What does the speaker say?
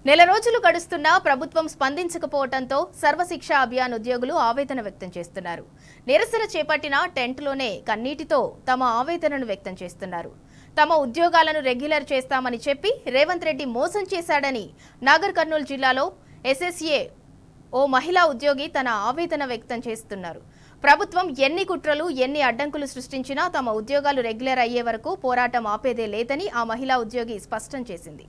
నెల రోజులు గడుస్తున్నా ప్రభుత్వం స్పందించకపోవడంతో సర్వశిక్ష అభియాన్ ఉద్యోగులు ఆవేదన వ్యక్తం చేస్తున్నారు. నిరసన చేపట్టిన టెంట్లోనే కన్నీటితో తమ ఆవేదనను వ్యక్తం చేస్తున్నారు. తమ ఉద్యోగాలను రెగ్యులర్ చేస్తామని చెప్పి రేవంత్ రెడ్డి మోసం చేశాడని నాగర్ కర్నూలు జిల్లాలో ఎస్ఎస్ఏ ఓ మహిళా ఉద్యోగి తన ఆవేదన వ్యక్తం చేస్తున్నారు. ప్రభుత్వం ఎన్ని కుట్రలు ఎన్ని అడ్డంకులు సృష్టించినా తమ ఉద్యోగాలు రెగ్యులర్ అయ్యే వరకు పోరాటం ఆపేదే లేదని ఆ మహిళా ఉద్యోగి స్పష్టం చేసింది.